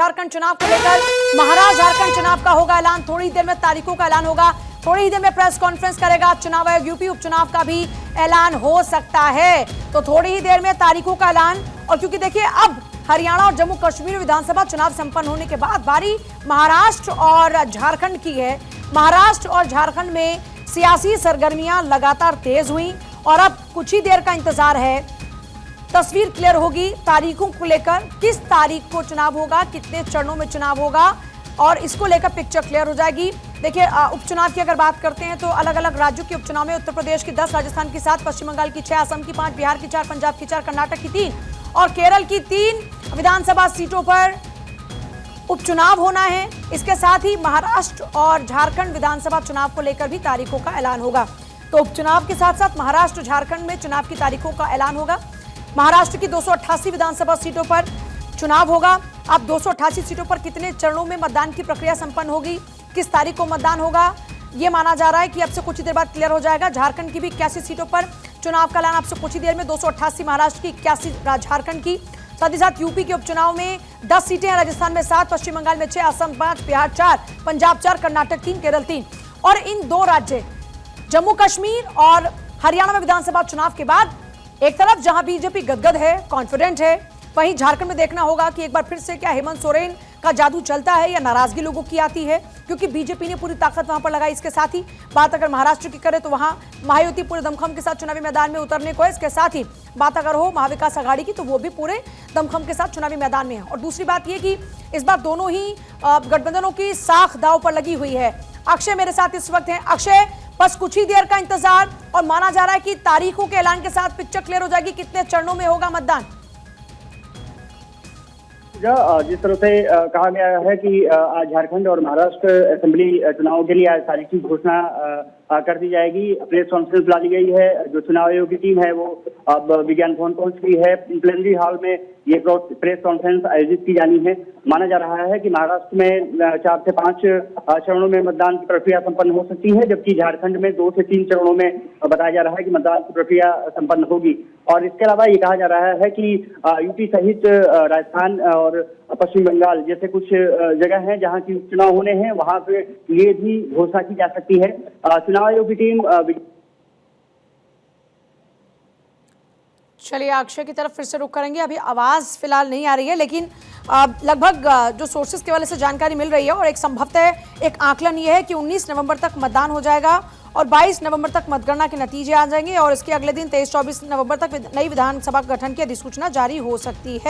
झारखंड चुनाव को लेकर महाराष्ट्र झारखंड चुनाव का होगा ऐलान। थोड़ी देर में तारीखों का ऐलान होगा, थोड़ी ही देर में प्रेस कॉन्फ्रेंस करेगा चुनाव आयोग। यूपी उपचुनाव का भी ऐलान हो सकता है, तो थोड़ी ही देर में तारीखों का ऐलान। और क्योंकि देखिए अब हरियाणा और जम्मू कश्मीर विधानसभा चुनाव संपन्न होने के बाद बारी महाराष्ट्र और झारखंड की है। महाराष्ट्र और झारखंड में सियासी सरगर्मियां लगातार तेज हुई और अब कुछ ही देर का इंतजार है, तस्वीर क्लियर होगी तारीखों को लेकर। किस तारीख को चुनाव होगा, कितने चरणों में चुनाव होगा, और इसको लेकर पिक्चर क्लियर हो जाएगी। देखिए उपचुनाव की अगर बात करते हैं तो अलग अलग राज्यों के उपचुनाव में उत्तर प्रदेश की 10, राजस्थान की 7, पश्चिम बंगाल की 6, असम की 5, बिहार की 4, पंजाब की 4, कर्नाटक की 3 और केरल की 3 विधानसभा सीटों पर उपचुनाव होना है। इसके साथ ही महाराष्ट्र और झारखंड विधानसभा चुनाव को लेकर भी तारीखों का ऐलान होगा। तो उपचुनाव के साथ साथ महाराष्ट्र झारखंड में चुनाव की तारीखों का ऐलान होगा। महाराष्ट्र की 288 विधानसभा सीटों पर चुनाव होगा। अब 288 सीटों पर कितने चरणों में मतदान की प्रक्रिया संपन्न होगी, किस तारीख को मतदान होगा, यह माना जा रहा है कि अब से कुछ ही देर बाद क्लियर हो जाएगा। झारखंड की भी 81 सीटों पर चुनाव का ऐलान अब से कुछ ही देर में। 288 महाराष्ट्र की, 81 झारखंड की। साथ ही साथ यूपी के उपचुनाव में 10 सीटें हैं, राजस्थान में 7, पश्चिम बंगाल में 6, असम 5, बिहार 4, पंजाब 4, कर्नाटक 3, केरल 3। और इन 2 राज्य जम्मू कश्मीर और हरियाणा में विधानसभा चुनाव के बाद एक तरफ जहां बीजेपी गदगद है, कॉन्फिडेंट है, वहीं झारखंड में देखना होगा कि एक बार फिर से क्या हेमंत सोरेन का जादू चलता है या नाराजगी लोगों की आती है, क्योंकि बीजेपी ने पूरी ताकत वहां पर लगाई। इसके साथ ही बात अगर महाराष्ट्र की करें तो वहां महायुति पूरे दमखम के साथ चुनावी मैदान में उतरने को है। इसके साथ ही बात अगर हो महाविकास आघाड़ी की तो वो भी पूरे दमखम के साथ चुनावी मैदान में है। और दूसरी बात यह कि इस बार दोनों ही गठबंधनों की साख दांव पर लगी हुई है। अक्षय मेरे साथ इस वक्त हैं। अक्षय, बस कुछ ही देर का इंतजार और माना जा रहा है कि तारीखों के ऐलान के साथ पिक्चर क्लियर हो जाएगी, कितने चरणों में होगा मतदान। जिस तरह से कहा गया है कि आज झारखंड और महाराष्ट्र असेंबली चुनाव के लिए आज तारीख की घोषणा कर दी जाएगी। प्रेस कॉन्फ्रेंस बुला ली गई है। जो चुनाव आयोग की टीम है वो अब विज्ञान भवन पहुंच गई है। प्लेनरी हॉल में ये प्रेस कॉन्फ्रेंस आयोजित की जानी है। माना जा रहा है कि महाराष्ट्र में 4 से 5 चरणों में मतदान की प्रक्रिया संपन्न हो सकती है, जबकि झारखंड में 2 से 3 चरणों में बताया जा रहा है कि मतदान की प्रक्रिया संपन्न होगी। और इसके अलावा ये कहा जा रहा है कि यूपी सहित राजस्थान और पश्चिम बंगाल जैसे कुछ जगह हैं जहां की चुनाव होने हैं, वहां पे ये भी घोषणा की जा सकती है। चुनाव आयोग की टीम चलिए अक्षय की तरफ फिर से रुख करेंगे। अभी आवाज फिलहाल नहीं आ रही है, लेकिन लगभग जो सोर्सेज के वाले से जानकारी मिल रही है और एक संभवतः एक आकलन ये है कि 19 नवंबर तक मतदान हो जाएगा और 22 नवंबर तक मतगणना के नतीजे आ जाएंगे और इसके अगले दिन 23-24 नवंबर तक नई विधानसभा गठन की अधिसूचना जारी हो सकती है।